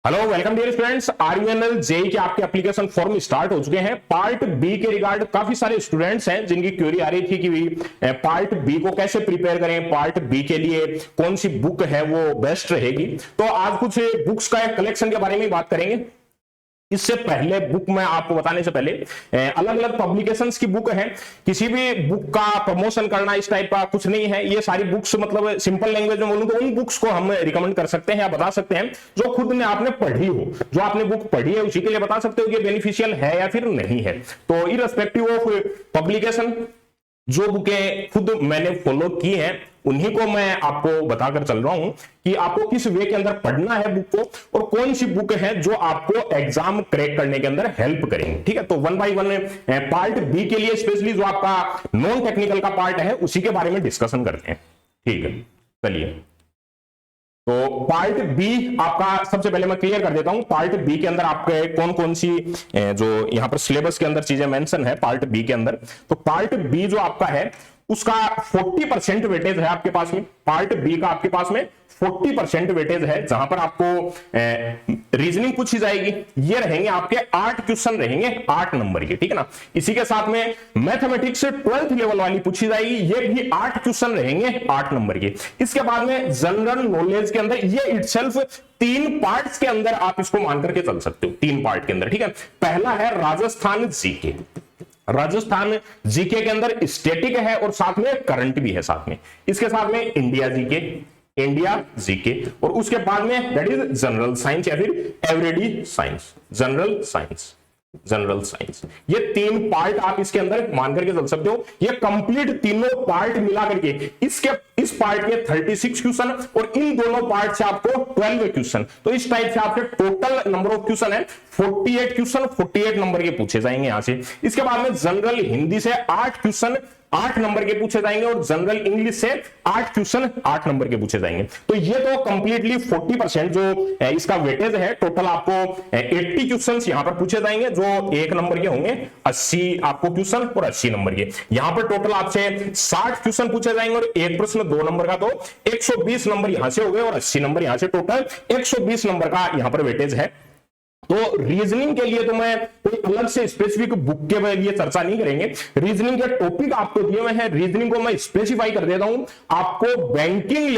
Hello welcome dear students. RUNL JE के आपके application form start हो चुके हैं। पार्ट बी के रिगार्ड काफी सारे स्टूडेंट्स हैं जिनकी क्वेरी आ रही थी कि पार्ट बी को कैसे प्रिपेयर करें, पार्ट बी के लिए कौन सी बुक है वो बेस्ट रहेगी। तो आज कुछ बुक्स का कलेक्शन के बारे में बात करेंगे। इससे पहले बुक में आपको बताने से पहले अलग अलग पब्लिकेशंस की बुक है, किसी भी बुक का प्रमोशन करना इस टाइप का कुछ नहीं है। ये सारी बुक्स मतलब सिंपल लैंग्वेज में बोलूं तो उन बुक्स को हम रिकमेंड कर सकते हैं या बता सकते हैं जो खुद ने आपने पढ़ी हो, जो आपने बुक पढ़ी है उसी के लिए बता सकते हो कि बेनिफिशियल है या फिर नहीं है। तो इररिस्पेक्टिव ऑफ पब्लिकेशन जो बुकें खुद मैंने फॉलो की हैं उन्हीं को मैं आपको बताकर चल रहा हूं कि आपको किस वे के अंदर पढ़ना है बुक को और कौन सी बुक है जो आपको एग्जाम क्रैक करने के अंदर हेल्प करेंगे। ठीक है, तो one by one part B के लिए स्पेशली जो आपका नॉन टेक्निकल का पार्ट है उसी के बारे में डिस्कशन करते हैं। ठीक है, चलिए तो पार्ट बी आपका सबसे पहले मैं क्लियर कर देता हूं। पार्ट बी के अंदर आपके कौन कौन सी जो यहां पर सिलेबस के अंदर चीजें मेंशन है पार्ट बी के अंदर। तो पार्ट बी जो आपका है उसका 40% वेटेज है आपके पास में। पार्ट बी का आपके पास में 40% वेटेज है जहां पर आपको रीजनिंग पूछी जाएगी। ये रहेंगे आपके 8 क्वेश्चन रहेंगे 8 नंबर के। ठीक है ना, इसी के साथ में मैथमेटिक्स 12th लेवल वाली पूछी जाएगी, ये भी 8 क्वेश्चन रहेंगे 8 नंबर के। इसके बाद में जनरल नॉलेज के अंदर ये इटसेल्फ 3 पार्ट्स के अंदर आप इसको मान करके चल सकते हो। 3 पार्ट के अंदर, ठीक है। पहला है राजस्थान जीके। राजस्थान जीके के अंदर स्टैटिक है और साथ में करंट भी है साथ में। इसके साथ में इंडिया जीके, इंडिया जीके, और उसके बाद में दैट इज जनरल साइंस या फिर everyday science, general science, general science. ये 3 पार्ट आप इसके अंदर मान करके चल सकते हो। ये कंप्लीट तीनों पार्ट मिला करके इस पार्ट के 36 क्वेश्चन और इन दोनों पार्ट से आपको 12 क्वेश्चन। तो इस टाइप से आपके टोटल नंबर ऑफ क्वेश्चन है 48 क्वेश्चन, 48 नंबर के पूछे जाएंगे यहां से। इसके बाद में जनरल हिंदी से 8 क्वेश्चन 8 नंबर के पूछे जाएंगे और जनरल इंग्लिश से 8 क्वेश्चन 8 नंबर के पूछे जाएंगे। तो ये तो कंप्लीटली 40% जो इसका वेटेज है। टोटल आपको 80 क्वेश्चन यहां पर पूछे जाएंगे जो 1 नंबर के होंगे, 80 आपको क्वेश्चन और 80 नंबर के। यहां पर टोटल आपसे 60 क्वेश्चन पूछे जाएंगे और एक प्रश्न 2 नंबर का, तो 120 नंबर यहां से हो गए और 80 नंबर यहां से, टोटल 120 नंबर का यहां पर वेटेज है। तो रीजनिंग के लिए तो मैं कोई अलग से स्पेसिफिक बुक के लिए चर्चा नहीं करेंगे। रीजनिंग के टॉपिक आपको दिए हुए हैं, रीजनिंग को मैं स्पेसिफाई कर देता हूं। आपको बैंकिंग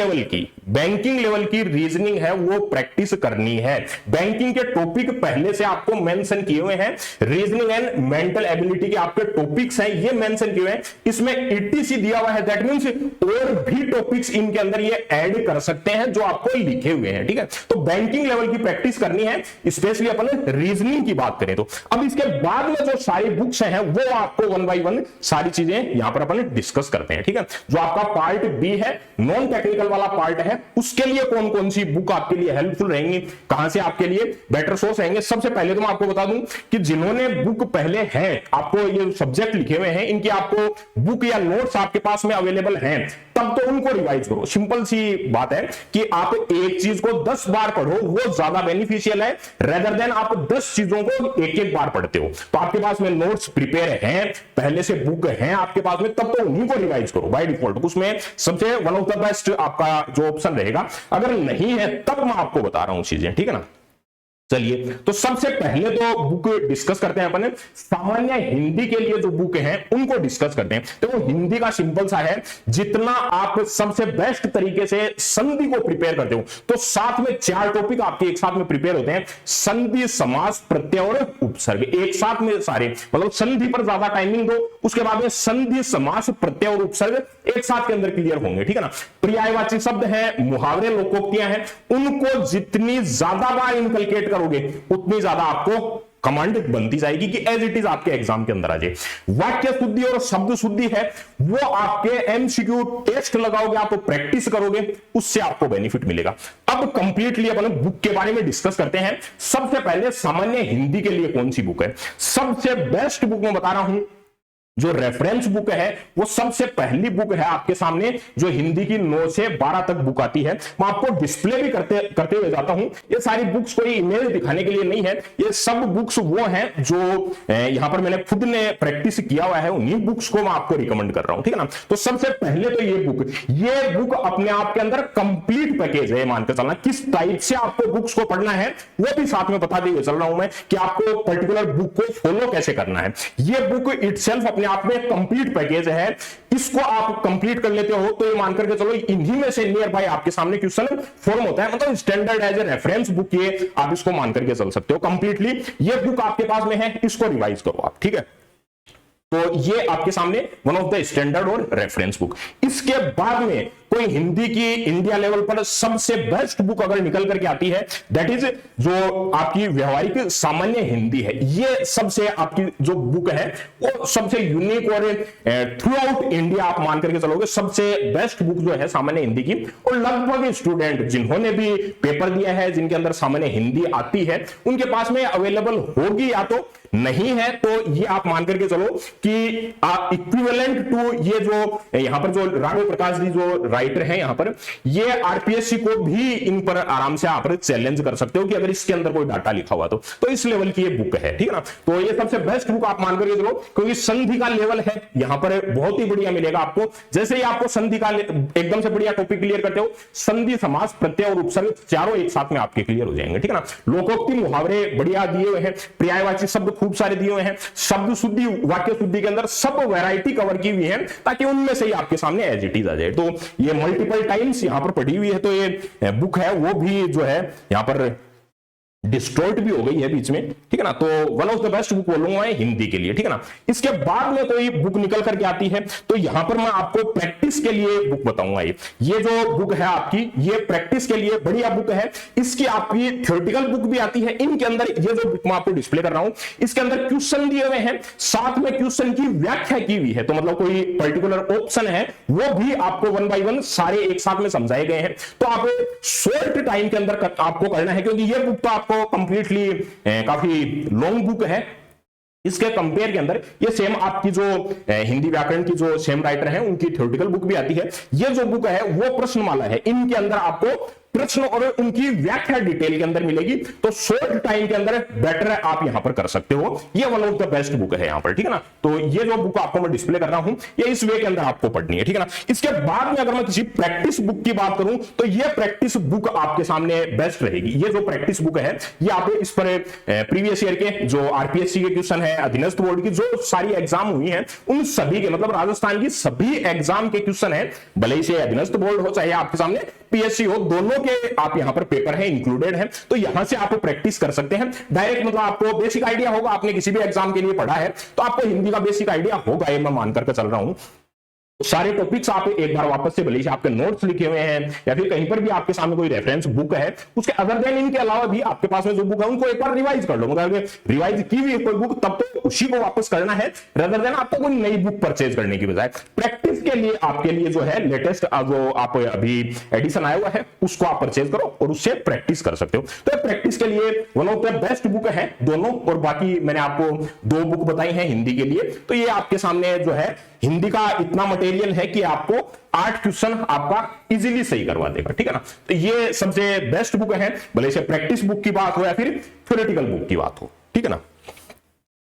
लेवल की रीजनिंग है वो प्रैक्टिस करनी है। बैंकिंग के टॉपिक पहले से आपको मेंशन किए हुए हैं। रीजनिंग एंड मेंटल एबिलिटी के आपके टॉपिक्स हैं, ये मेंशन किए हुए हैं। इसमें ईटीसी दिया हुआ है, दैट मींस और भी टॉपिक्स इनके अंदर ये ऐड कर सकते हैं जो आपको लिखे हुए हैं। ठीक है, तो बैंकिंग लेवल की प्रैक्टिस करनी है, स्पेशली अपन रीजनिंग की बात करें तो। अब इसके बाद में जो सारी बुक्स हैं वो आपको वन बाय वन सारी चीजें यहां पर अपन डिस्कस करते हैं। ठीक है, जो आपका पार्ट बी है नॉन टेक्निकल वाला पार्ट है, उसके लिए कौन कौन सी बुक आपके लिए हेल्पफुल रहेंगी, कहां से आपके लिए बेटर सोर्स रहेंगे। सबसे पहले तो मैं आपको बता दूं कि जिन्होंने बुक पहले है, आपको ये सब्जेक्ट लिखे हुए हैं, इनकी आपको बुक या नोट्स आपके पास में अवेलेबल हैं, तब तो उनको रिवाइज करो। सिंपल सी बात है कि आप एक चीज को 10 बार पढ़ो, वो ज्यादा बेनिफिशियल है रेदर देन आप 10 चीजों को एक एक बार पढ़ते हो। तो आपके पास में नोट्स प्रिपेयर हैं, पहले से बुक हैं आपके पास में, तब तो उन्हीं को रिवाइज करो बाय डिफॉल्ट। उसमें सबसे वन ऑफ द बेस्ट आपका जो ऑप्शन रहेगा। अगर नहीं है तब मैं आपको बता रहा हूं चीजें, ठीक है ना। चलिए, तो सबसे पहले तो बुक डिस्कस करते हैं अपन। सामान्य हिंदी के लिए जो बुक हैं उनको डिस्कस करते हैं। तो हिंदी का सिंपल सा है, जितना आप सबसे बेस्ट तरीके से संधि को प्रिपेयर करते हो, तो साथ में 4 टॉपिक आपके एक साथ में प्रिपेयर होते हैं। संधि, समास, प्रत्यय और उपसर्ग एक साथ में सारे, मतलब संधि पर ज्यादा टाइमिंग दो, उसके बाद में संधि, समास, प्रत्यय और उपसर्ग एक साथ के अंदर क्लियर होंगे। ठीक है ना। पर्यायवाची शब्द है, मुहावरे, लोकोक्तियां हैं, उनको जितनी ज्यादा बार इनकलकेट करोगे उतनी ज्यादा आपको कमांड बनती जाएगी कि एज इट इज आपके एग्जाम के अंदर आ जाए। वाक्य शुद्धि और शब्द शुद्धि है वो आपके एमसीक्यू टेस्ट लगाओगे, आप प्रैक्टिस करोगे, उससे आपको बेनिफिट मिलेगा। अब कंप्लीटली अपन बुक के बारे में डिस्कस करते हैं। सबसे पहले सामान्य हिंदी के लिए कौन सी बुक है सबसे बेस्ट बुक मैं बता रहा हूं, जो रेफरेंस बुक है वो सबसे पहली बुक है आपके सामने जो हिंदी की 9 से 12 तक बुक आती है। मैं आपको डिस्प्ले भी करते हुए जाता हूं। ये सारी बुक्स कोई इमेज दिखाने के लिए नहीं है, ये सब बुक्स वो हैं जो यहां पर मैंने खुद ने प्रैक्टिस किया हुआ है, उन्हीं बुक्स को मैं आपको रिकमेंड कर रहा हूं, ठीक है ना। तो सबसे पहले तो ये बुक अपने आप के अंदर कंप्लीट पैकेज है, मानकर चलना। किस टाइप से आपको बुक्स को पढ़ना है वो भी साथ में बता दिए चल रहा हूं मैं कि आपको पर्टिकुलर बुक को फॉलो कैसे करना है। ये बुक इटसेल्फ अपने आप में कंप्लीट पैकेज है, इसको आप कंप्लीट कर लेते हो तो ये मान करके चलो इन्हीं में से नियर बाय आपके सामने क्वेश्चन फॉर्म होता है, मतलब standard as a reference book ये आप इसको मान करके चल सकते हो कंप्लीटली। ये बुक आपके पास में है, इसको रिवाइज करो आप, ठीक है। तो ये आपके सामने वन ऑफ द स्टैंडर्ड और रेफरेंस बुक। इसके बाद में कोई हिंदी की इंडिया लेवल पर सबसे बेस्ट बुक अगर निकल करके आती है, दैट इज जो आपकी व्यवहारिक सामान्य हिंदी है। ये सबसे आपकी जो बुक है वो सबसे यूनिक और थ्रू आउट इंडिया आप मान करके चलोगे सबसे बेस्ट बुक जो है सामान्य हिंदी की। और लगभग स्टूडेंट जिन्होंने भी पेपर दिया है, जिनके अंदर सामान्य हिंदी आती है, उनके पास में अवेलेबल होगी, या तो नहीं है तो ये आप मान करके चलो कि इक्विवेलेंट टू ये जो यहां पर जो राघव प्रकाश जी जो राइटर है यहां पर, ये आरपीएससी को भी इन पर आराम से आप चैलेंज कर सकते हो कि अगर इसके अंदर कोई डाटा लिखा हुआ तो इस लेवल की ये बुक है, ठीक है ना। तो ये सबसे बेस्ट बुक आप मान करके चलो, क्योंकि संधि का लेवल है यहां पर बहुत ही बढ़िया मिलेगा आपको। जैसे ही आपको संधि का एकदम से बढ़िया टॉपिक क्लियर करते हो, संधि, समास, प्रत्यय और उपसर्ग चारों एक साथ में आपके क्लियर हो जाएंगे, ठीक है ना। लोकोक्ति, मुहावरे बढ़िया दिए हुए हैं, पर्यायवाची शब्द खूब सारे दिए हुए हैं, शब्द शुद्धि, वाक्य शुद्धि के अंदर सब वैरायटी कवर की हुई है, ताकि उनमें से ही आपके सामने एज इट इज आ जाए। तो ये मल्टीपल टाइम्स यहां पर पढ़ी हुई है, तो ये बुक है वो भी जो है यहां पर डिस्टॉर्ट भी हो गई है बीच में, ठीक है ना। तो one of the best book बोलूंगा मैं हिंदी के लिए, ठीक है ना। इसके बाद में कोई बुक निकल करके आती है तो यहां पर मैं आपको प्रैक्टिस के लिए बुक बताऊंगा। ये जो बुक है आपकी, ये प्रैक्टिस के लिए बढ़िया बुक है। इसकी आपकी थ्योरेटिकल बुक भी आती है। इनके अंदर ये जो बुक मैं आपको डिस्प्ले कर रहा हूं, इसके अंदर क्वेश्चन दिए हुए हैं, साथ में क्वेश्चन की व्याख्या की हुई है। तो मतलब कोई पर्टिकुलर ऑप्शन है वो भी आपको वन बाय वन सारे एक साथ में समझाए गए हैं। तो आप शॉर्ट टाइम के अंदर आपको करना है, क्योंकि ये बुक तो आपको कंप्लीटली काफी लॉन्ग बुक है। इसके कंपेयर के अंदर ये सेम आपकी जो हिंदी व्याकरण की जो सेम राइटर है उनकी थ्योरेटिकल बुक भी आती है। ये जो बुक है वो प्रश्नमाला है, इनके अंदर आपको प्रश्न और उनकी व्याख्या डिटेल के अंदर मिलेगी। तो शॉर्ट टाइम के अंदर बेटर आप यहां पर कर सकते हो। ये one of the best book है यहां पर, ठीक है ना। तो ये जो बुक आपको मैं डिस्प्ले कर रहा हूं, ये इस वे के अंदर आपको पढ़नी है, ठीक है ना। इसके बाद में अगर मैं किसी प्रैक्टिस बुक की बात करूं तो ये प्रैक्टिस बुक आपके सामने बेस्ट रहेगी। ये जो प्रैक्टिस बुक है ये आप इस पर प्रीवियस ईयर के जो आरपीएससी के क्वेश्चन है, अधीनस्थ बोर्ड की जो सारी एग्जाम हुई है उन सभी के, मतलब राजस्थान की सभी एग्जाम के क्वेश्चन है, भले ही से अधीनस्थ बोर्ड हो चाहे आपके सामने पीएससी हो, दोनों के आप यहां पर पेपर है इंक्लूडेड है। तो यहां से आप प्रैक्टिस कर सकते हैं डायरेक्ट, मतलब आपको बेसिक आइडिया होगा। आपने किसी भी एग्जाम के लिए पढ़ा है तो आपको हिंदी का बेसिक आइडिया होगा, ये मैं मानकर के चल रहा हूं। सारे टॉपिक्स आप एक बार वापस से भले आपके नोट्स लिखे हुए हैं या फिर कहीं पर भी आपके सामने कोई रेफरेंस बुक है, उसके अदर देन इनके अलावा भी आपके पास में जो बुक है उनको एक बार रिवाइज कर लो। मतलब रिवाइज की हुई कोई बुक तब तो उसी को वापस करना है, रदर देन आपको कोई नई बुक परचेज करने की बजाय प्रैक्टिस के लिए आपके लिए जो है लेटेस्ट जो आप अभी एडिशन आया हुआ है उसको आप परचेज करो और उससे प्रैक्टिस कर सकते हो। तो प्रैक्टिस के लिए one of the best book है दोनों। और बाकी मैंने आपको 2 बुक बताई हैं हिंदी के लिए। तो ये आपके सामने जो है हिंदी का इतना मटेरियल है कि आपको 8 क्वेश्चन आपका इजीली सही करवा देगा, ठीक है ना। तो ये सबसे बेस्ट बुक है, भले से प्रैक्टिस बुक की बात हो या फिर थ्योरेटिकल बुक की बात हो, ठीक है ना।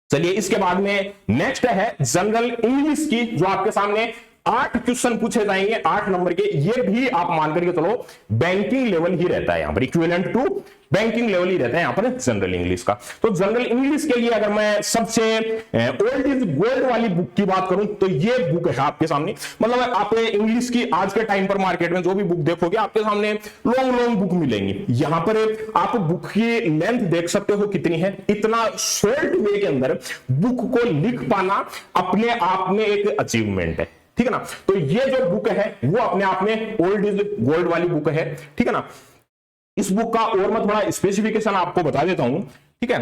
चलिए इसके बाद में नेक्स्ट है जनरल इंग्लिश की, जो आपके सामने 8 क्वेश्चन पूछे जाएंगे 8 नंबर के। ये भी आप मान करके चलो बैंकिंग लेवल ही रहता है यहां पर, इक्विवेलेंट टू बैंकिंग लेवल ही रहता है यहां पर जनरल इंग्लिश का। तो जनरल इंग्लिश के लिए अगर मैं सबसे ओल्ड इज गोल्ड वाली बुक की बात करूं तो ये बुक है आपके सामने। मतलब आप इंग्लिश की आज के टाइम पर मार्केट में जो भी बुक देखोगे आपके सामने लॉन्ग बुक मिलेंगी। यहां पर आप बुक की लेंथ देख सकते हो कितनी है। इतना शॉर्ट वे के अंदर बुक को लिख पाना अपने आप में एक अचीवमेंट है, ठीक है ना। तो ये जो बुक है वो अपने आप में ओल्ड इज गोल्ड वाली बुक है, ठीक है ना। इस बुक का और मैं थोड़ा स्पेसिफिकेशन आपको बता देता हूं, ठीक है।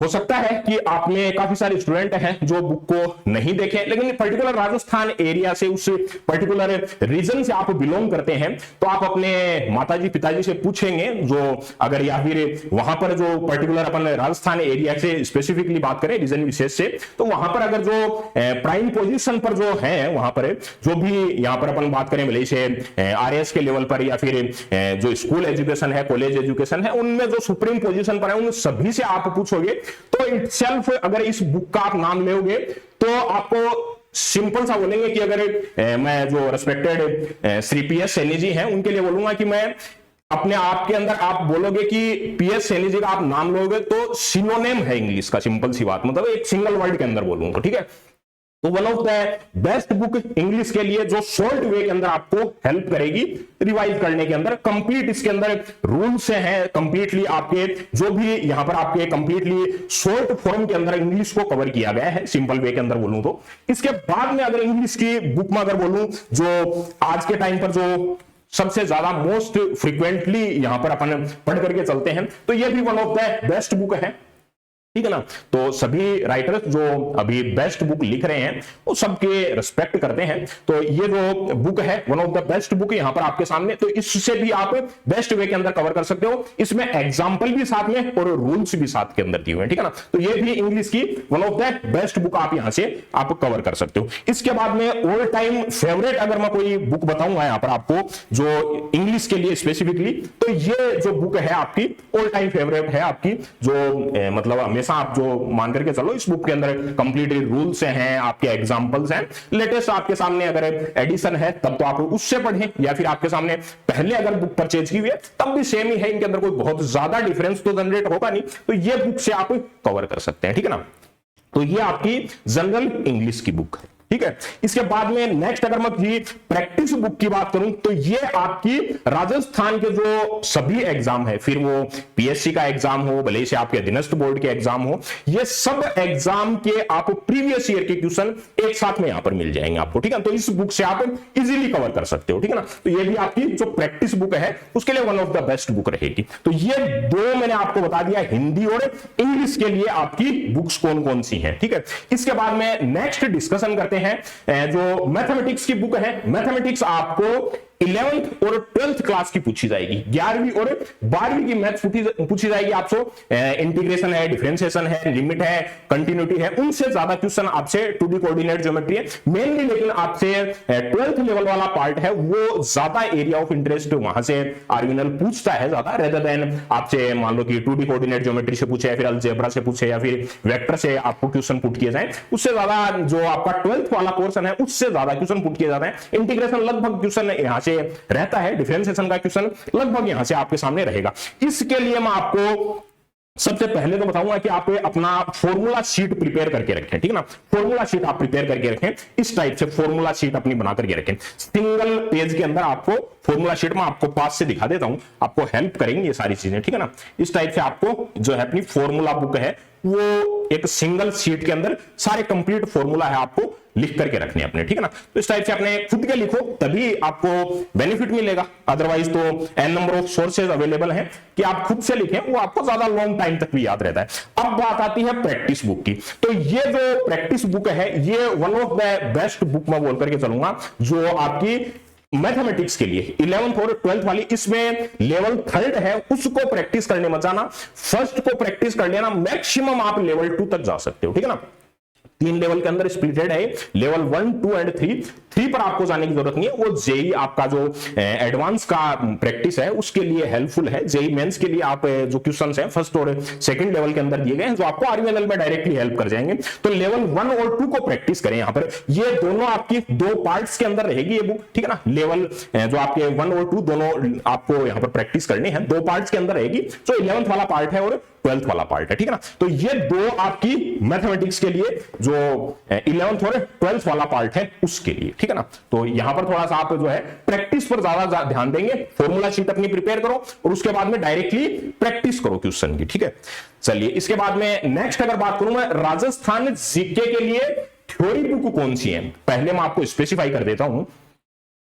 हो सकता है कि आप में काफी सारे स्टूडेंट हैं जो बुक को नहीं देखे, लेकिन पर्टिकुलर राजस्थान एरिया से, उस पर्टिकुलर रीजन से आप बिलोंग करते हैं, तो आप अपने माताजी पिताजी से पूछेंगे, जो अगर या फिर वहां पर जो पर्टिकुलर अपन राजस्थान एरिया से स्पेसिफिकली बात करें रीजन विशेष से, तो वहां पर अगर जो प्राइम पोजीशन पर जो है, वहां पर जो भी यहाँ पर अपन बात करें भले से आरएस के लेवल पर या फिर जो स्कूल एजुकेशन है, कॉलेज एजुकेशन है, उनमें जो सुप्रीम पोजीशन पर है, उन सभी से आप पूछोगे तो इटसेल्फ अगर इस बुक का आप नाम लोगे तो आपको सिंपल सा बोलेंगे कि अगर मैं जो रेस्पेक्टेड श्री पीएस सैनी जी हैं उनके लिए बोलूंगा कि मैं अपने आप के अंदर आप बोलोगे कि पीएस सैनी जी का आप नाम लोगे तो सिनोनिम है इंग्लिश का, सिंपल सी बात, मतलब एक सिंगल वर्ड के अंदर बोलूंगा, ठीक है। तो one of the best book English के लिए जो शॉर्ट वे के अंदर आपको हेल्प करेगी रिवाइज करने के अंदर, कंप्लीट इसके अंदर रूल्स हैं, कंप्लीटली आपके जो भी यहां पर आपके कंप्लीटली शॉर्ट फॉर्म के अंदर इंग्लिश को कवर किया गया है, सिंपल वे के अंदर बोलूं तो। इसके बाद में अगर इंग्लिश की बुक में अगर बोलूं, जो आज के टाइम पर जो सबसे ज्यादा मोस्ट फ्रीक्वेंटली यहां पर अपन पढ़ करके चलते हैं, तो ये भी one of the best book है, ठीक है ना। तो सभी राइटर्स जो अभी बेस्ट बुक लिख रहे हैं वो सबके रिस्पेक्ट करते हैं, तो ये जो बुक है one of the best book यहां पर आपके सामने, तो इससे भी आप बेस्ट वे के अंदर कवर कर सकते हो। इसमें एग्जांपल भी साथ में और रूल्स भी साथ के अंदर दिए हुए हैं, ठीक है ना। तो ये भी इंग्लिश की one of the best book आप यहां से आप कवर कर सकते हो। इसके बाद में ऑल टाइम फेवरेट अगर मैं कोई बुक बताऊंगा यहां पर आपको जो इंग्लिश के लिए स्पेसिफिकली, तो ये जो बुक है आपकी ऑल टाइम फेवरेट है आपकी, जो मतलब आप जो मान करके चलो इस बुक के अंदर कंप्लीट रूल्स हैं, आपके एग्जांपल्स हैं, लेटेस्ट आपके सामने अगर एडिशन है तब तो आप उससे पढ़ें, या फिर आपके सामने पहले अगर बुक परचेज की हुई है तब भी सेम ही है, इनके अंदर कोई बहुत ज्यादा डिफरेंस तो जनरेट होगा नहीं, तो ये बुक से आप कवर कर सकते हैं, ठीक है ना। तो ये आपकी जनरल इंग्लिश की बुक है, ठीक है। इसके बाद में नेक्स्ट अगर मैं प्रैक्टिस बुक की बात करूं तो ये आपकी राजस्थान के जो सभी एग्जाम है, फिर वो पीएससी का एग्जाम हो, भले से आपके अधीनस्थ बोर्ड के एग्जाम हो, ये सब एग्जाम के आप प्रीवियस ईयर के क्वेश्चन एक साथ में यहां पर मिल जाएंगे आपको, ठीक है। तो इस बुक से आप इजीली कवर कर सकते हो, ठीक है ना। तो ये भी आपकी जो प्रैक्टिस बुक है उसके लिए one of the best book रहेगी। तो ये दो मैंने आपको बता दिया, हिंदी और इंग्लिश के लिए आपकी बुक्स कौन कौन सी है, ठीक है। इसके बाद में नेक्स्ट डिस्कशन करते हैं जो मैथमेटिक्स की बुक है। मैथमेटिक्स आपको 11th और 12th क्लास की पूछी जाएगी, 11वीं और 12वीं की मैथ्स पूछी जाएगी आपसे। इंटीग्रेशन है, डिफरेंशिएशन है, लिमिट है, कंटिन्यूटी है, उनसे ज्यादा क्वेश्चन आपसे 2D कोऑर्डिनेट ज्योमेट्री है मेनली, लेकिन आपसे 12th लेवल वाला पार्ट है वो ज्यादा एरिया ऑफ इंटरेस्ट वहां से आरवीएनएल पूछता है ज्यादा, रेदर देन आपसे मान लो कि 2D कोऑर्डिनेट ज्योमेट्री से पूछे या फिर अलजेब्रा से पूछे या फिर वेक्टर से आपको क्वेश्चन पुट किए जाए, उससे ज्यादा जो आपका 12th वाला पोर्शन है उससे ज्यादा क्वेश्चन पुट किए जाते हैं। इंटीग्रेशन लगभग क्वेश्चन यहां से रहता है, डिफरेंशिएशन का क्वेश्चन लगभग यहां से आपके सामने रहेगा। इसके लिए मैं आपको सबसे पहले तो बताऊंगा कि आप अपना फॉर्मूला शीट प्रिपेयर करके रखें, ठीक है ना। फॉर्मूला शीट आप प्रिपेयर करके रखें, इस टाइप से फॉर्मूला शीट अपनी बना करके रखें, सिंगल पेज के अंदर आपको फॉर्मूला शीट में आपको पास से दिखा देता हूं, आपको हेल्प करेंगे ये सारी चीजें, ठीक है ना। इस टाइप से आपको जो है अपनी फॉर्मूला बुक है वो एक सिंगल शीट के अंदर सारे कंप्लीट फॉर्मूला है आपको लिख करके रखने अपने, ठीक है ना। तो इस टाइप से अपने खुद के लिखो तभी आपको बेनिफिट मिलेगा, अदरवाइज तो an number of sources available हैं कि आप खुद से लिखें, वो आपको ज्यादा लॉन्ग टाइम तक भी याद रहता है। अब बात आती है प्रैक्टिस बुक की, तो ये जो प्रैक्टिस बुक है ये one of the best book मैं बोल करके चलूंगा जो आपकी मैथमेटिक्स के लिए 11th और 12th वाली, इसमें लेवल 3rd है उसको प्रैक्टिस करने मत जाना, फर्स्ट को प्रैक्टिस कर लेना, मैक्सिमम आप लेवल 2 तक जा सकते हो, ठीक है ना। 3 लेवल के अंदर स्प्लिटेड है, लेवल 1, 2 एंड 3 पर आपको जाने की जरूरत नहीं है, वो जेई आपका जो एडवांस का प्रैक्टिस है उसके लिए हेल्पफुल है। जेई मेंस के लिए आप जो क्वेश्चंस हैं फर्स्ट और सेकंड लेवल के अंदर दिए गए हैं जो आपको आरवीएनएल में डायरेक्टली हेल्प कर जाएंगे, तो लेवल 1 और 2 को प्रैक्टिस करें। यहां पर ये दोनों आपकी 2 पार्ट्स के अंदर रहेगी ये बुक, ठीक है ना। लेवल जो आपके 1 और 2 दोनों आपको यहां पर प्रैक्टिस करनी है, 2 पार्ट्स के अंदर रहेगी, जो 11th वाला पार्ट है और 12th वाला पार्ट है, ठीक है ना। तो ये दो आपकी मैथमेटिक्स के लिए जो 11th और 12th वाला पार्ट है उसके लिए, ठीक है ना। तो यहां पर थोड़ा सा आप जो है प्रैक्टिस पर ज्यादा ध्यान देंगे, फॉर्मूला शीट अपनी प्रिपेयर करो और उसके बाद में डायरेक्टली प्रैक्टिस करो क्वेश्चन की, ठीक है। चलिए इसके बाद में नेक्स्ट अगर बात करूं मैं राजस्थान जीके के लिए थ्योरी बुक कौन सी है, पहले मैं आपको स्पेसिफाई कर देता हूं।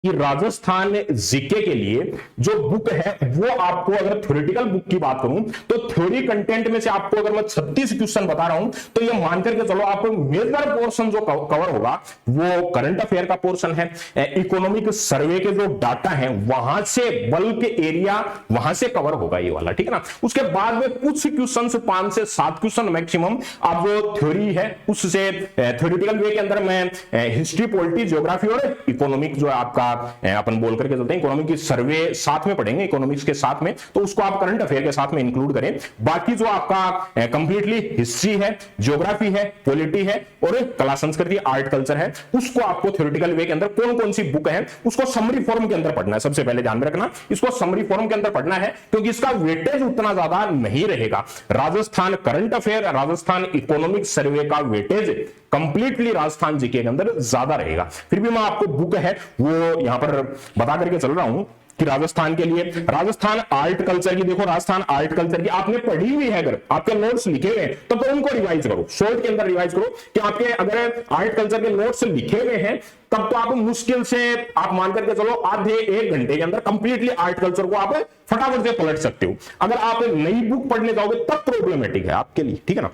कि राजस्थान जीके के लिए जो बुक है वो आपको, अगर थ्योरेटिकल बुक की बात करूं तो थ्योरी कंटेंट में से आपको अगर मैं 36 क्वेश्चन बता रहा हूं तो ये मान करके चलो आपको मेजर पोर्शन जो कवर होगा वो करंट अफेयर का पोर्शन है, इकोनॉमिक सर्वे के जो डाटा है वहां से बल्क एरिया वहां से कवर होगा ये वाला, ठीक है ना। उसके बाद में कुछ क्वेश्चन 5 से 7 क्वेश्चन मैक्सिमम आप जो थ्योरी है उससे थ्योरेटिकल वे के अंदर मैं हिस्ट्री, पॉलिटी, ज्योग्राफी और इकोनॉमिक जो आपका अपन बोल करके चलते हैं, इकोनॉमिक की सर्वे साथ में पढ़ेंगे इकोनॉमिक्स के साथ में, तो उसको आप करंट अफेयर के साथ में इंक्लूड करें। बाकी जो आपका कंप्लीटली हिस्ट्री है, ज्योग्राफी है, पॉलिटी है और कला संस्कृति, आर्ट कल्चर है, उसको आपको थ्योरेटिकल वे के अंदर कौन कौन सी बुक है उसको समरी फॉर्म के अंदर पढ़ना है। सबसे पहले ध्यान में रखना इसको समरी फॉर्म के अंदर पढ़ना है क्योंकि इसका वेटेज उतना ज्यादा नहीं रहेगा। Rajasthan current affair, Rajasthan economic survey का वेटेज कंप्लीटली राजस्थान जीके के अंदर ज्यादा रहेगा। फिर भी मैं आपको बुक है वो यहां पर बता करके चल रहा हूं कि राजस्थान के लिए राजस्थान आर्ट कल्चर की, देखो राजस्थान आर्ट कल्चर की आपने पढ़ी हुई है, अगर आपके नोट्स लिखे हुए हैं तो उनको रिवाइज करो, शॉर्ट के अंदर रिवाइज करो कि आपके अगर आर्ट कल्चर के नोट्स लिखे हुए हैं तब तो आप मुश्किल से आप मान करके चलो आधे 1 घंटे के अंदर कंप्लीटली आर्ट कल्चर को आप फटाफट से पलट सकते हो। अगर आप नई बुक पढ़ने जाओगे तब प्रॉब्लमेटिक है आपके लिए, ठीक है ना।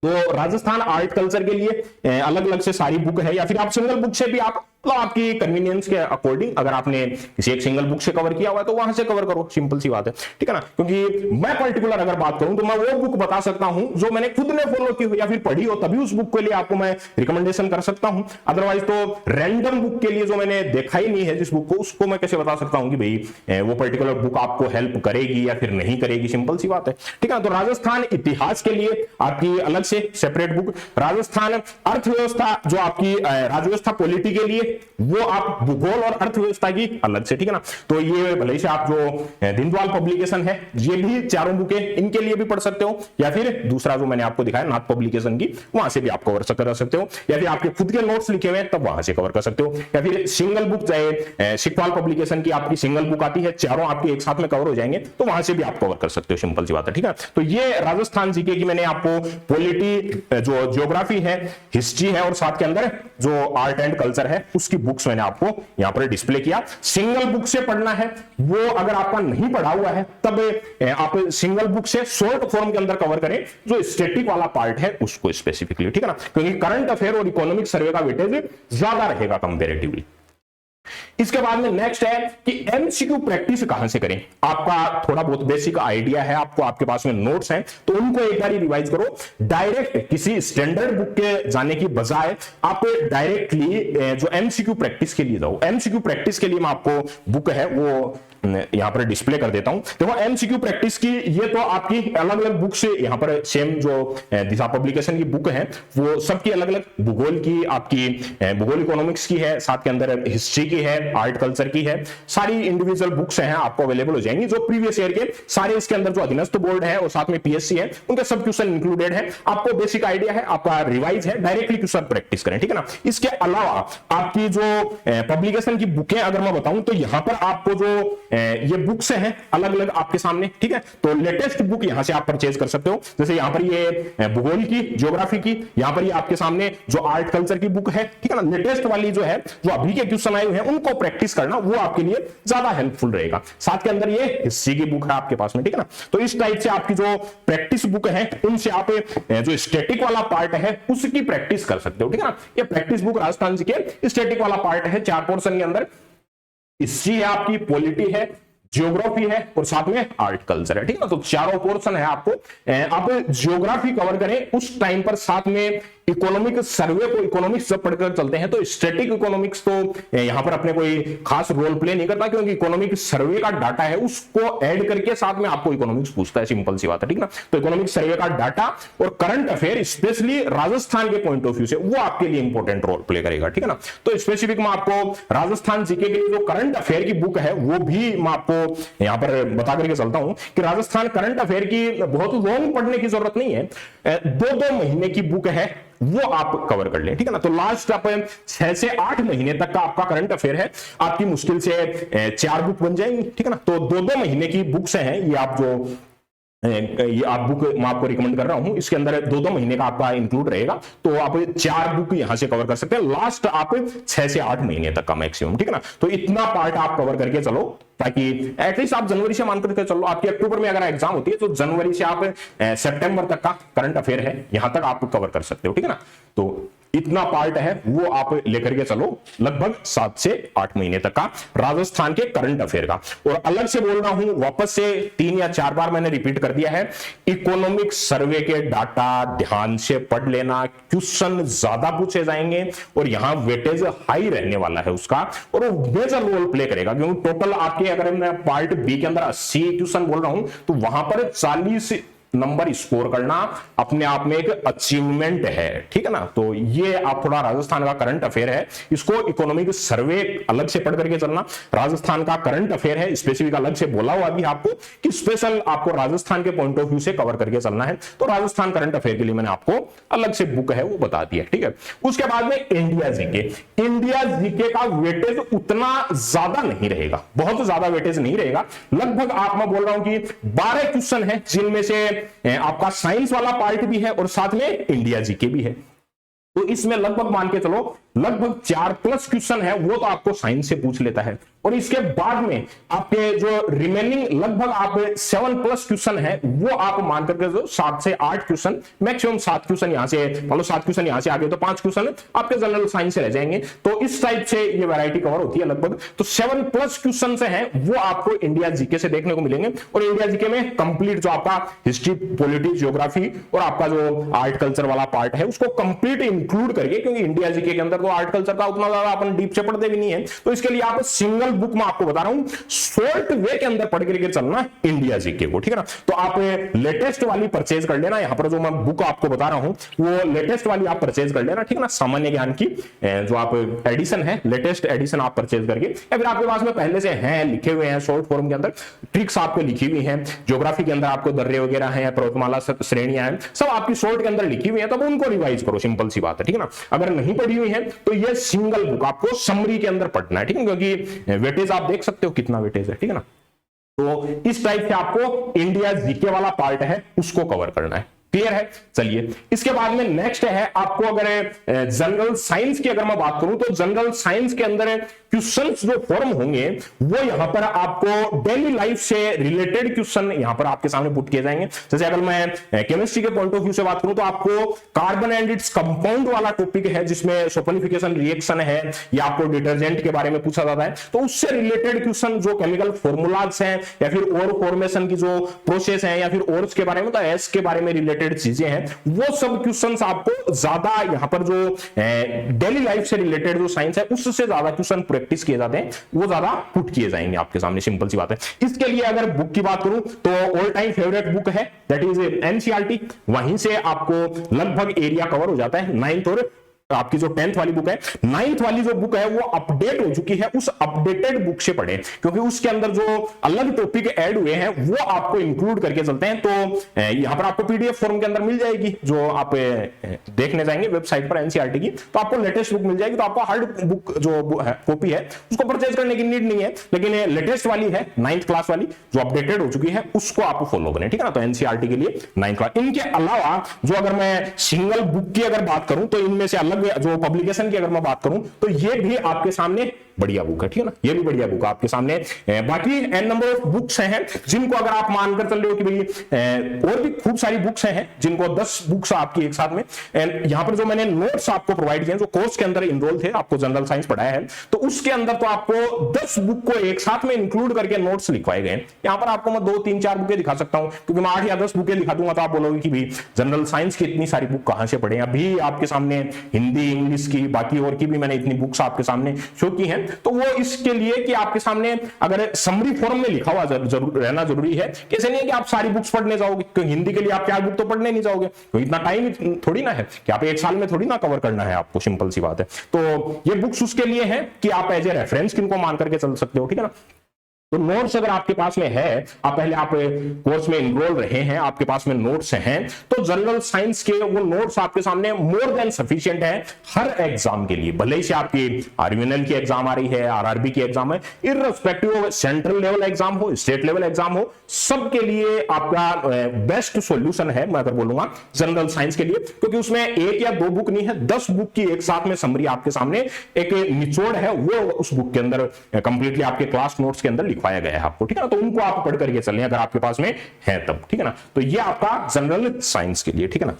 तो राजस्थान आर्ट कल्चर के लिए अलग अलग से सारी बुक है, या फिर आप सिंगल बुक से भी आप आपकी कन्वीनियंस के अकॉर्डिंग अगर आपने किसी एक सिंगल बुक से कवर किया हुआ है तो वहां से कवर करो, सिंपल सी बात है, ठीक है ना। क्योंकि मैं पर्टिकुलर अगर बात करूं तो मैं वो बुक बता सकता हूं जो मैंने खुद ने फॉलो की हो या फिर पढ़ी हो, तभी उस बुक के लिए आपको मैं रिकमेंडेशन कर सकता हूं। अदरवाइज तो रैंडम बुक के लिए जो मैंने देखा ही नहीं है जिस बुक को, उसको मैं कैसे बता सकता हूं कि भाई वो पर्टिकुलर बुक आपको हेल्प करेगी या फिर नहीं करेगी, सिंपल सी बात है, ठीक है। तो राजस्थान इतिहास के लिए आपकी अलग से सेपरेट बुक, राजस्थान अर्थव्यवस्था जो आपकी राजव्यवस्था पॉलिटी के लिए वो आप भूगोल और अर्थव्यवस्था की अलग से, ठीक है ना। तो ये भले से आप जो दिनदयाल पब्लिकेशन है ये भी चारों बुकें इनके लिए भी पढ़ सकते हो, या फिर दूसरा जो मैंने आपको दिखाया नाथ पब्लिकेशन की वहां से भी आप कवर कर सकते हो, या फिर आपके खुद के नोट्स लिखे हुए हैं तब वहां से कवर कर सकते हो, या फिर सिंगल बुक चाहे शिकपाल पब्लिकेशन की आपकी सिंगल बुक आती है, चारों आपके एक साथ में कवर हो जाएंगे तो वहां से भी आप कवर कर सकते हो, सिंपल सी बात है, ठीक है। तो ये राजस्थान जीके की मैंने आपको पॉलिटी, जो ज्योग्राफी है, हिस्ट्री है और साथ के अंदर जो आर्ट एंड कल्चर है उसकी बुक्स मैंने आपको यहां पर डिस्प्ले किया। सिंगल बुक से पढ़ना है वो अगर आपका नहीं पढ़ा हुआ है तब आप सिंगल बुक से शॉर्ट फॉर्म के अंदर कवर करें जो स्टैटिक वाला पार्ट है उसको स्पेसिफिकली, ठीक है ना। क्योंकि करंट अफेयर और इकोनॉमिक सर्वे का वेटेज ज्यादा रहेगा कंपैरेटिवली। इसके बाद में नेक्स्ट है कि एमसीक्यू प्रैक्टिस कहां से करें। आपका थोड़ा बहुत बेसिक आइडिया है, आपको आपके पास में नोट्स हैं तो उनको एक बार रिवाइज करो। डायरेक्ट किसी स्टैंडर्ड बुक के जाने की बजाय आप डायरेक्टली जो एमसीक्यू प्रैक्टिस के लिए जाओ। एमसीक्यू प्रैक्टिस के लिए मैं आपको बुक है वो यहां पर डिस्प्ले कर देता हूं। देखो एमसीक्यू प्रैक्टिस की ये तो आपकी अलग अलग बुक से यहां पर सेम जो दिशा पब्लिकेशन की बुक है वो सबकी अलग अलग, भूगोल की आपकी भूगोल इकोनॉमिक्स की है, साथ के अंदर हिस्ट्री की है, आर्ट कल्चर की है, सारी इंडिविजुअल बुक्स हैं आपको अवेलेबल हो जाएंगी। जो प्रीवियस ईयर के सारे इसके अंदर जो अधीनस्थ बोर्ड है और साथ में पीएससी है उनके सब क्वेश्चन इंक्लूडेड है। आपको बेसिक आइडिया है, आपका रिवाइज है, डायरेक्टली क्वेश्चन प्रैक्टिस करें, ठीक है ना। इसके अलावा आपकी जो पब्लिकेशन की बुकें अगर मैं बताऊं तो यहां पर आपको जो ये बुक्स हैं अलग अलग आपके सामने, ठीक है। तो लेटेस्ट बुक यहां से आप परचेज कर सकते हो। जैसे यहां पर ये भूगोल की, ज्योग्राफी की, यहां पर ये आपके सामने जो आर्ट कल्चर की बुक है, ठीक है ना। लेटेस्ट वाली जो है जो अभी के क्वेश्चन आए हुए हैं उनको प्रैक्टिस करना वो आपके लिए ज्यादा हेल्पफुल रहेगा। साथ के अंदर ये हिस्ट्री की बुक है आपके पास में, ठीक है ना। तो इस टाइप से आपकी जो प्रैक्टिस बुक है उनसे आप जो स्टैटिक वाला पार्ट है उसकी प्रैक्टिस कर सकते हो, ठीक है ना। ये प्रैक्टिस बुक राजस्थान जी के स्टैटिक वाला पार्ट है, 4 पोर्शन के अंदर हिस्ट्री है, आपकी पॉलिटी है, ज्योग्राफी है और साथ में आर्ट कल्चर है, ठीक है ना। तो चारों पोर्शन है आपको। आप ज्योग्राफी कवर करें उस टाइम पर साथ में इकोनॉमिक सर्वे को, इकोनॉमिक्स जब पढ़कर चलते हैं तो स्टैटिक इकोनॉमिक्स तो यहां पर अपने कोई खास रोल प्ले नहीं करता क्योंकि इकोनॉमिक सर्वे का डाटा है उसको ऐड करके साथ में आपको इकोनॉमिक्स पूछता है, सिंपल सी बात है, ठीक ना। तो इकोनॉमिक सर्वे का डाटा और करंट अफेयर स्पेशली राजस्थान के पॉइंट ऑफ व्यू से वो आपके लिए इंपॉर्टेंट रोल प्ले करेगा, ठीक है ना। तो स्पेसिफिक मैं आपको राजस्थान जीके के लिए जो करंट अफेयर की बुक है वो भी मैं आपको यहां पर बता करके चलता हूं कि राजस्थान करंट अफेयर की बहुत लॉन्ग पढ़ने की जरूरत नहीं है, 2-2 महीने की बुक है वो आप कवर कर लें, ठीक है ना। तो लास्ट आप 6 से 8 महीने तक का आपका करंट अफेयर है, आपकी मुश्किल से 4 बुक बन जाएंगी, ठीक है ना। तो 2-2 महीने की बुक्स हैं ये आप जो ये आप बुक मैं आपको रिकमेंड कर रहा हूं, इसके अंदर 2-2 महीने का आपका इंक्लूड रहेगा, तो आप 4 बुक यहां से कवर कर सकते हैं, लास्ट आप 6 से 8 महीने तक का मैक्सिमम, ठीक है ना। तो इतना पार्ट आप कवर करके चलो, ताकि एटलीस्ट आप जनवरी से मान करके चलो, आपकी अक्टूबर में अगर एग्जाम होती है तो जनवरी से आप सितंबर तक का करंट अफेयर है यहां तक आप कवर कर सकते हो, ठीक है ना। तो इतना पार्ट है वो आप लेकर के चलो, लगभग 7 से 8 महीने तक का राजस्थान के करंट अफेयर का। और अलग से बोल रहा हूं, वापस से 3 या 4 बार मैंने रिपीट कर दिया है, इकोनॉमिक सर्वे के डाटा ध्यान से पढ़ लेना, क्वेश्चन ज्यादा पूछे जाएंगे और यहां वेटेज हाई रहने वाला है उसका, और वो मेजर रोल प्ले करेगा, क्योंकि टोटल आपके अगर मैं पार्ट बी के अंदर 80 क्वेश्चन बोल रहा हूं तो वहां पर 40 नंबर स्कोर करना अपने आप में एक अचीवमेंट है, ठीक है ना। तो ये आप थोड़ा राजस्थान का करंट अफेयर है, इसको इकोनॉमिक सर्वे अलग से पढ़ करके चलना, राजस्थान का करंट अफेयर है स्पेसिफिक अलग से बोला हुआ भी आपको कि स्पेशल आपको राजस्थान के पॉइंट ऑफ व्यू से कवर करके चलना है। तो राजस्थान करंट अफेयर के लिए मैंने आपको अलग से बुक है वो बता दिया, ठीक है। उसके बाद में इंडिया जीके, इंडिया जीके का वेटेज उतना ज्यादा नहीं रहेगा, बहुत ज्यादा वेटेज नहीं रहेगा, लगभग आप मैं बोल रहा हूं कि 12 क्वेश्चन है, जिनमें से आपका साइंस वाला पार्ट भी है और साथ में इंडिया जीके भी है। तो इसमें लगभग मान के चलो लगभग 4+ क्वेश्चन है वो तो आपको साइंस से पूछ लेता है, और इसके बाद में आपके जो रिमेनिंग लगभग आप 7+ क्वेश्चन है वो आप मान करके जो 7 से 8 क्वेश्चन, मैक्सिमम 7 क्वेश्चन यहां से, मान लो 7 क्वेश्चन यहां से आगे तो 5 क्वेश्चन आपके जनरल साइंस से रह जाएंगे। तो इस टाइप से ये वैरायटी कवर होती है लगभग। तो 7+ क्वेश्चन से है वो आपको इंडिया जीके से देखने को मिलेंगे, और इंडिया जीके में कंप्लीट जो आपका हिस्ट्री, पॉलिटिक्स, ज्योग्राफी और आपका जो आर्ट कल्चर वाला पार्ट है उसको कंप्लीट इंक्लूड करके, क्योंकि इंडिया जीके के अंदर तो आर्ट कल्चर का उतना ज्यादा अपन डीप से पढ़ते भी नहीं है, तो इसके लिए आप सिंगल बुक में आपको बता रहा हूं शॉर्ट वे के अंदर पढ़ करके चलना इंडिया जीके को, ठीक है ना। तो आप लेटेस्ट वाली परचेज कर लेना, यहां पर जो मैं बुक आपको बता रहा हूं वो लेटेस्ट वाली आप परचेज कर लेना, ठीक है ना। सामान्य ज्ञान की जो आप एडिशन है, लेटेस्ट एडिशन आप परचेज करके, या फिर आपके पास में पहले से हैं लिखे हुए हैं शॉर्ट फॉर्म के अंदर, ट्रिक्स आपको लिखी हुई हैं, ज्योग्राफी के अंदर आपको दर्रे वगैरह हैं, पर्वतमाला श्रेणियां हैं, सब आपकी शॉर्ट के अंदर लिखी हुई है, तब उनको रिवाइज करो, सिंपल सी बात है, ठीक है ना। अगर नहीं पढ़ी हुई है तो ये सिंगल बुक आपको समरी के अंदर पढ़ना है, ठीक है, क्योंकि वेटेज आप देख सकते हो कितना वेटेज है, ठीक है ना। तो इस टाइप से आपको इंडिया जीके वाला पार्ट है उसको कवर करना है, क्लियर है। चलिए इसके बाद में नेक्स्ट है आपको, अगर जनरल साइंस की अगर मैं बात करूं तो जनरल साइंस के अंदर क्वेश्चंस जो फॉर्म होंगे वो यहां पर आपको डेली लाइफ से रिलेटेड क्वेश्चन यहां पर आपके सामने पुट किए जाएंगे। जैसे अगर मैं केमिस्ट्री के पॉइंट ऑफ व्यू से बात करूं तो आपको कार्बन एंड इट्स कंपाउंड वाला टॉपिक है, जिसमें सल्फोनिफिकेशन रिएक्शन है, या आपको डिटर्जेंट के बारे में पूछा जाता है, तो उससे रिलेटेड क्वेश्चन जो केमिकल फॉर्मूलाज हैं, या फिर और फॉर्मेशन की जो प्रोसेस है, या फिर और के बारे में, तो एस के बारे में रिलेटेड चीजें हैं, वो सब क्वेश्चंस आपको ज्यादा यहां पर जो डेली लाइफ से रिलेटेड जो साइंस है उससे ज्यादा क्वेश्चन प्रैक्टिस किए जाते हैं, वो ज्यादा पुट किए जाएंगे आपके सामने, सिंपल सी बात है। इसके लिए अगर बुक की बात करूं तो ऑल टाइम फेवरेट बुक है दैट इज एनसीईआरटी, वहीं से आपको लगभग एरिया कवर हो जाता है। 9th और आपकी जो 10th वाली बुक है, 9th वाली जो बुक है वो अपडेट हो चुकी है, उस अपडेटेड बुक से पढ़ें, क्योंकि उसके अंदर जो अलग टॉपिक ऐड हुए हैं वो आपको इंक्लूड करके चलते हैं। तो यहां पर आपको पीडीएफ फॉर्म के अंदर मिल जाएगी, जो आप देखने जाएंगे वेबसाइट पर एनसीईआरटी की, तो आपको लेटेस्ट बुक मिल जाएगी। तो आपको हार्ड बुक जो कॉपी है उसको परचेज करने की नीड नहीं है, लेकिन लेटेस्ट वाली है 9th क्लास वाली जो अपडेटेड हो चुकी है उसको आप फॉलो करें, ठीक है ना। तो एनसीईआरटी के लिए 9th क्लास। इनके अलावा जो अगर मैं सिंगल बुक की अगर बात करूं तो इनमें से अलग जो पब्लिकेशन की अगर मैं बात करूं तो ये भी आपके सामने बढ़िया बुक है, ठीक है ना, ये भी बढ़िया बुक है आपके सामने। बाकी एन नंबर ऑफ बुक्स हैं जिनको अगर आप मानकर चल रहे हो कि भाई और भी खूब सारी बुक्स हैं जिनको 10 बुक्स आपकी एक साथ में, यहां पर जो मैंने नोट्स आपको प्रोवाइड किए जो कोर्स के अंदर इनरोल थे, आपको जनरल साइंस पढ़ाया है, तो उसके अंदर तो आपको 10 बुक को एक साथ में इंक्लूड करके नोट्स लिखवाए गए। यहां पर आपको मैं 2, 3, 4 बुकें दिखा सकता हूं, क्योंकि मैं 8 या 10 बुकें दिखा दूंगा तो आप बोलोगे कि भाई जनरल साइंस की इतनी सारी बुक कहां से पढ़े। अभी आपके सामने हिंदी, इंग्लिश की, बाकी और की भी मैंने इतनी बुक्स आपके सामने शो की हैं, तो वो इसके लिए कि आपके सामने अगर समरी फॉर्म में लिखा हुआ जरूर रहना जरूरी है। कैसे नहीं है कि आप सारी बुक्स पढ़ने जाओगे, क्योंकि हिंदी के लिए आप 4 बुक तो पढ़ने नहीं जाओगे, तो इतना टाइम थोड़ी ना है कि आप एक साल में थोड़ी ना कवर करना है आपको, सिंपल सी बात है। तो ये बुक्स उसके लिए है कि आप एज ए रेफरेंस किनको मान करके चल सकते हो, ठीक है ना। तो नोट्स अगर आपके पास में है, आप पहले आप कोर्स में इनरोल रहे हैं, आपके पास में नोट्स हैं, तो जनरल साइंस के वो नोट्स आपके सामने मोर देन सफिशिएंट है हर एग्जाम के लिए। भले ही से आपकी आरयूएनएल की एग्जाम आ रही है, आरआरबी की एग्जाम है, irrespective of central level exam हो, स्टेट लेवल एग्जाम हो, सबके लिए आपका बेस्ट सॉल्यूशन है मैं अगर बोलूंगा जनरल साइंस के लिए, क्योंकि उसमें एक या दो बुक नहीं है, 10 बुक की एक साथ में समरी आपके सामने एक निचोड़ है, वो उस बुक के अंदर कंप्लीटली आपके क्लास नोट्स के अंदर लिखवाया गया है आपको, ठीक है ना। तो उनको आप पढ़ करके चलें अगर आपके पास में है तब, ठीक है ना। तो ये आपका जनरल साइंस के लिए, ठीक है ना।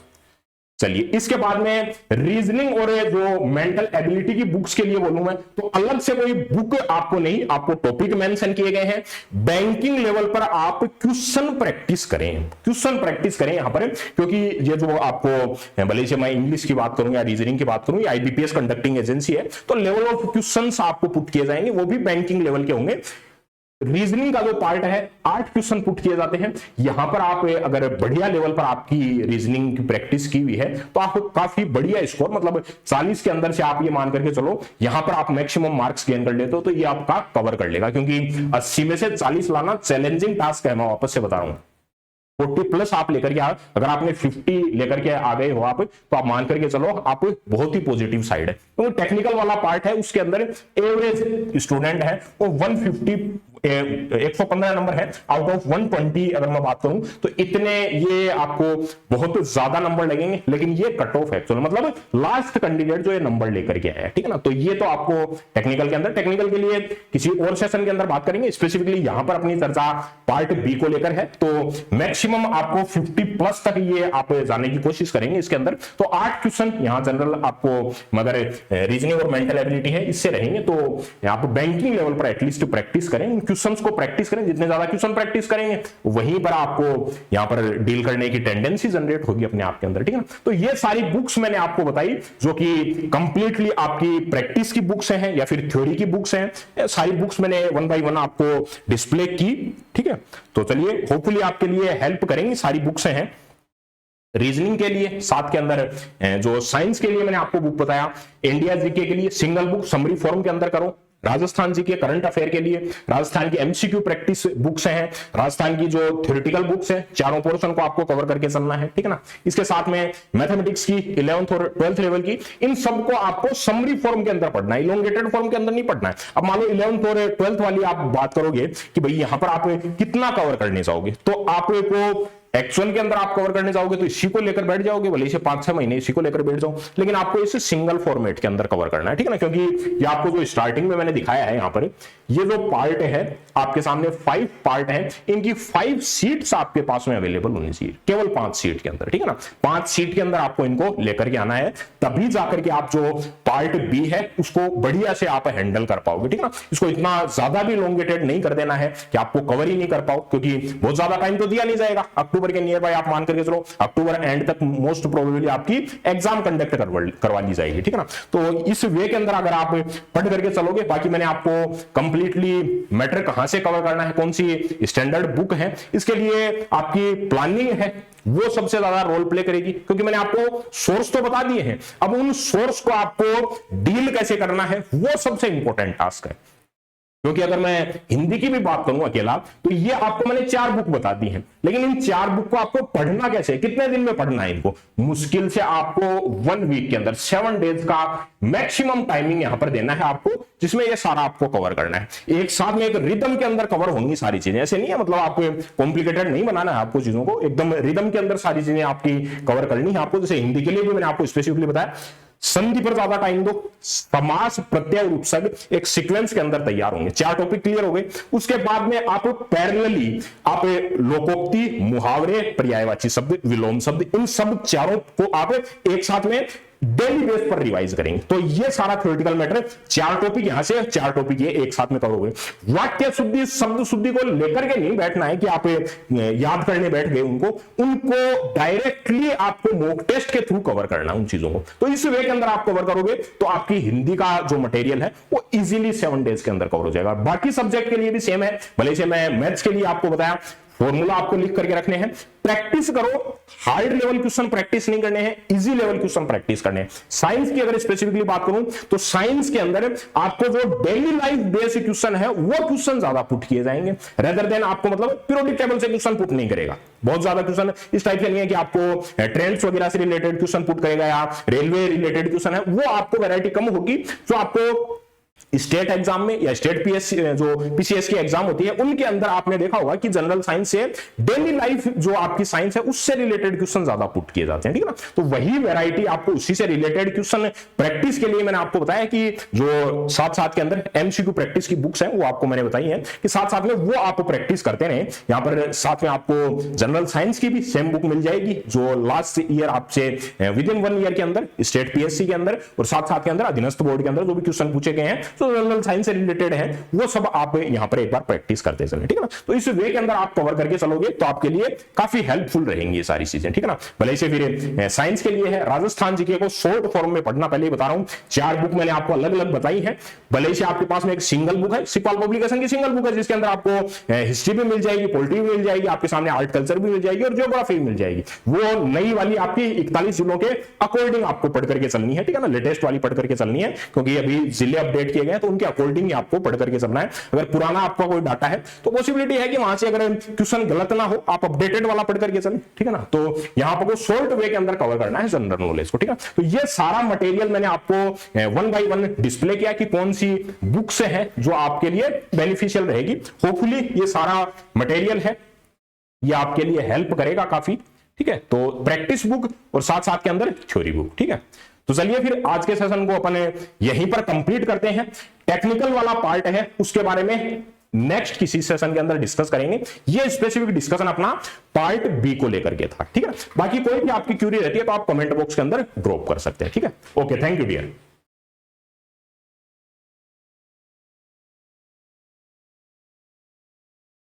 चलिए, इसके बाद में रीजनिंग और जो मेंटल एबिलिटी की बुक्स के लिए बोलूं मैं, तो अलग से कोई बुक आपको नहीं, आपको टॉपिक मेंशन किए गए हैं। बैंकिंग लेवल पर आप क्वेश्चन प्रैक्टिस करें, क्वेश्चन प्रैक्टिस करें यहां पर, क्योंकि ये जो आपको भले से मैं इंग्लिश की बात करूं या रीजनिंग की बात करूं, या आईबीपीएस कंडक्टिंग एजेंसी है, तो लेवल ऑफ क्वेश्चंस आपको पुट किए जाएंगे, वो भी बैंकिंग लेवल के होंगे। रीजनिंग का जो पार्ट है 8 क्वेश्चन पुट किए जाते हैं। यहां पर आप अगर बढ़िया लेवल पर आपकी रीजनिंग की प्रैक्टिस की हुई है तो आपको काफी बढ़िया स्कोर, मतलब 40 के अंदर से आप ये मान करके चलो, यहां पर आप मैक्सिमम मार्क्स गेन कर लेते हो, तो ये आपका कवर कर लेगा, क्योंकि 80 में से 40 लाना चैलेंजिंग टास्क है, मैं वापस से बता रहा हूं। 40 प्लस आप लेकर के अगर आपने 50 लेकर के आ गए हो आप, तो आप मान करके चलो आप बहुत ही पॉजिटिव साइड है। तो टेक्निकल वाला पार्ट है, उसके अंदर एवरेज स्टूडेंट है वो 115 नंबर है आउट ऑफ 120 अगर मैं बात करूं, तो इतने ये आपको बहुत ज्यादा नंबर लगेंगे, लेकिन ये कट ऑफ है एक्चुअली, मतलब लास्ट कैंडिडेट जो ये नंबर लेकर के आया है, ठीक है ना। तो ये तो आपको टेक्निकल के अंदर, टेक्निकल के लिए किसी और सेशन के अंदर बात करेंगे, स्पेसिफिकली यहां पर अपनी चर्चा पार्ट बी को लेकर है। तो मैक्सिमम आपको 50 प्लस तक ये आप जाने की कोशिश करेंगे इसके अंदर। तो 8 क्वेश्चन यहां जनरल आपको, मगर रीजनिंग और मेंटल एबिलिटी है इससे रहेंगे, तो आप बैंकिंग लेवल पर एटलीस्ट प्रैक्टिस करें, क्वेश्चंस को प्रैक्टिस करें। जितने ज्यादा क्वेश्चन प्रैक्टिस करेंगे वहीं पर आपको यहां पर डील करने की टेंडेंसी जनरेट होगी अपने आप के अंदर, ठीक है ना। तो ये सारी बुक्स मैंने आपको बताई जो कि कंप्लीटली आपकी प्रैक्टिस की बुक्स हैं या फिर थ्योरी की बुक्स हैं। सारी बुक्स मैंने 1 बाय 1 आपको डिस्प्ले की, ठीक है। तो चलिए, होपफुली आपके लिए हेल्प करेंगी सारी बुक्स हैं। रीजनिंग के लिए 7 के अंदर, जो साइंस के लिए मैंने आपको बुक बताया, इंडिया जीके के लिए सिंगल बुक समरी फॉर्म के अंदर करो, राजस्थान जी के करंट अफेयर के लिए राजस्थान की एमसीक्यू प्रैक्टिस बुक्स हैं, राजस्थान की जो थ्योरेटिकल बुक्स हैं, चारों पोर्शन को आपको कवर करके चलना है, ठीक है ना। इसके साथ में मैथमेटिक्स की 11th और 12th लेवल की, इन सबको आपको समरी फॉर्म के अंदर पढ़ना है, इलोंगेटेड फॉर्म के अंदर नहीं पढ़ना है। अब मान लो 11th और 12th वाली आप बात करोगे कि भाई यहां पर आप कितना कवर करने चाहोगे, तो आपको एक्चुअल के अंदर आप कवर करने जाओगे तो इसी को लेकर बैठ जाओगे, भले से 5-6 महीने इसी को लेकर बैठ जाओ, लेकिन आपको इसे सिंगल फॉर्मेट के अंदर कवर करना है, ठीक है ना। क्योंकि ये आपको जो स्टार्टिंग में मैंने दिखाया है यहां पर, ये जो पार्ट है आपके सामने 5 पार्ट है, इनकी 5 सीट्स आपके पास में अवेलेबल होनी चाहिए, केवल 5 सीट के अंदर, ठीक है ना। 5 सीट के अंदर आपको इनको लेकर के आना है, तभी जाकर के आप जो पार्ट बी है उसको बढ़िया से आप हैंडल कर पाओगे, ठीक है ना। इसको इतना ज्यादा भी लोंगेटेड नहीं कर देना है कि आपको कवर ही नहीं कर पाओ, क्योंकि बहुत ज्यादा टाइम तो दिया नहीं जाएगा। अक्टूबर के नियर बाय आप मान करके चलो, अक्टूबर एंड तक मोस्ट प्रोबेबली आपकी एग्जाम कंडक्ट करवा ली जाएगी, ठीक है ना। तो इस वे के अंदर अगर आप पढ़ करके चलोगे, बाकी मैंने आपको कंप्लीटली मैटर कहां से कवर करना है, कौन सी स्टैंडर्ड बुक है, इसके लिए आपकी प्लानिंग है वो सबसे ज्यादा रोल प्ले करेगी, क्योंकि मैंने आपको सोर्स तो बता दिए हैं, अब उन सोर्स को आपको डील कैसे करना है वो सबसे इंपॉर्टेंट टास्क है। क्योंकि अगर मैं हिंदी की भी बात करूं अकेला, तो ये आपको मैंने 4 बुक बता दी हैं, लेकिन इन 4 बुक को आपको पढ़ना कैसे, कितने दिन में पढ़ना है इनको, मुश्किल से आपको 1 वीक के अंदर 7 डेज का मैक्सिमम टाइमिंग यहां पर देना है आपको, जिसमें ये सारा आपको कवर करना है। एक साथ में एक रिदम के अंदर कवर होंगी सारी चीजें, ऐसे नहीं है, मतलब आपको कॉम्प्लिकेटेड नहीं बनाना है आपको चीजों को, एकदम रिदम के अंदर सारी चीजें आपकी कवर करनी है आपको। जैसे हिंदी के लिए भी मैंने आपको स्पेसिफिकली बताया, संधि पर ज्यादा टाइम दो, समास प्रत्यय और उपसर्ग एक सीक्वेंस के अंदर तैयार होंगे, 4 टॉपिक क्लियर हो गए। उसके बाद में आप पैरेलली आप लोकोक्ति, मुहावरे, पर्यायवाची शब्द, विलोम शब्द, इन सब चारों को आप एक साथ में डेली बेस पर रिवाइज करेंगे। तो ये सारा थ्योरेटिकल मैटर, 4 टॉपिक यहां से 4 टॉपिक ये एक साथ में कवर हो गए। वाक्य शुद्धि, शब्द शुद्धि को लेकर के नहीं बैठना है कि आप याद करने बैठ गए उनको डायरेक्टली आपको मॉक टेस्ट के थ्रू कवर करना उन चीजों को। तो इस वे के अंदर आप कवर करोगे तो आपकी हिंदी का जो मटेरियल है वो इजीली 7 डेज के अंदर कवर हो जाएगा। बाकी सब्जेक्ट के लिए भी सेम है, भले से मैं मैथ्स के लिए आपको बताया फॉर्मूला आपको लिख करके रखने हैं, प्रैक्टिस करो, हार्ड लेवल क्वेश्चन प्रैक्टिस नहीं करने हैं, इजी लेवल क्वेश्चन प्रैक्टिस करने हैं। साइंस की अगर स्पेसिफिकली बात करूं तो साइंस के अंदर आपको जो डेली लाइफ बेस्ड क्वेश्चन है वो क्वेश्चन ज्यादा पुट किए जाएंगे, रेदर देन आपको मतलब पीरियोडिक टेबल से क्वेश्चन पुट नहीं करेगा। बहुत ज्यादा क्वेश्चन इस टाइप से नहीं है कि आपको ट्रेंड्स वगैरह से रिलेटेड क्वेश्चन पुट करेगा या रेलवे रिलेटेड क्वेश्चन है, वो आपको वैरायटी कम होगी। जो आपको स्टेट एग्जाम में या स्टेट पीएससी जो पीसीएस की एग्जाम होती है उनके अंदर आपने देखा होगा कि जनरल साइंस से डेली लाइफ जो आपकी साइंस है उससे रिलेटेड क्वेश्चन ज्यादा पुट किए जाते हैं, ठीक है ना। तो वही वैरायटी आपको उसी से रिलेटेड क्वेश्चन प्रैक्टिस के लिए मैंने आपको बताया कि जो साथ साथ के अंदर एमसीक्यू प्रैक्टिस की बुक्स हैं वो आपको मैंने बताई है कि साथ साथ में वो आप प्रैक्टिस करते रहे। यहां पर साथ में आपको जनरल साइंस की भी सेम बुक मिल जाएगी जो लास्ट ईयर आपसे विद इन 1 ईयर के अंदर स्टेट पीएससी के अंदर और साथ साथ के अंदर अधीनस्थ बोर्ड के अंदर जो भी क्वेश्चन पूछे गए हैं जो जनरल साइंस से रिलेटेड है वो सब आप यहां पर एक बार प्रैक्टिस करते चलें, ठीक है ना। तो इस वे के अंदर आप कवर करके चलोगे तो आपके लिए काफी हेल्पफुल रहेंगी ये सारी चीजें, ठीक है ना। भले से फिर साइंस के लिए है राजस्थान जीके को शॉर्ट फॉर्म में पढ़ना, पहले ही बता रहा हूं 4 बुक मैंने आपको अलग अलग बताई है। भले से आपके पास में एक सिंगल बुक है, सिपाल पब्लिकेशन की सिंगल बुक है जिसके अंदर आपको हिस्ट्री भी मिल जाएगी, पॉलिटी भी मिल जाएगी, आपके सामने आर्ट कल्चर भी मिल जाएगी और ज्योग्राफी भी मिल जाएगी। वो नई वाली आपकी 41 जिलों के अकॉर्डिंग आपको पढ़ करके चलनी है, ठीक है ना। लेटेस्ट वाली पढ़ करके चलनी है क्योंकि अभी जिले अपडेट किए गए तो उनके अकॉर्डिंग आपको पढ़ करके चलना है। अगर पुराना आपका कोई डाटा है तो पॉसिबिलिटी है कि वहां से अगर क्वेश्चन गलत ना हो आप अपडेटेड वाला पढ़ करके चलें, ठीक है ना। तो यहां पर शॉर्ट वे के अंदर कवर करना है जनरल नॉलेज को, ठीक है। तो ये सारा मटेरियल मैंने आपको 1 बाय 1 डिस्प्ले किया कि कौन सी बुक्स है जो आपके लिए बेनिफिशियल रहेगी। होपफुली ये सारा मटेरियल है ये आपके लिए हेल्प करेगा काफी, ठीक है। तो प्रैक्टिस बुक और साथ साथ के अंदर थ्योरी बुक, ठीक है। तो चलिए फिर आज के सेशन को अपन यहीं पर कंप्लीट करते हैं। टेक्निकल वाला पार्ट है उसके बारे में नेक्स्ट किसी सेशन के अंदर डिस्कस करेंगे। ये स्पेसिफिक डिस्कशन अपना पार्ट बी को लेकर के था, ठीक है। बाकी कोई भी आपकी क्यूरी रहती है तो आप कमेंट बॉक्स के अंदर ड्रॉप कर सकते हैं, ठीक है। Okay, thank you dear.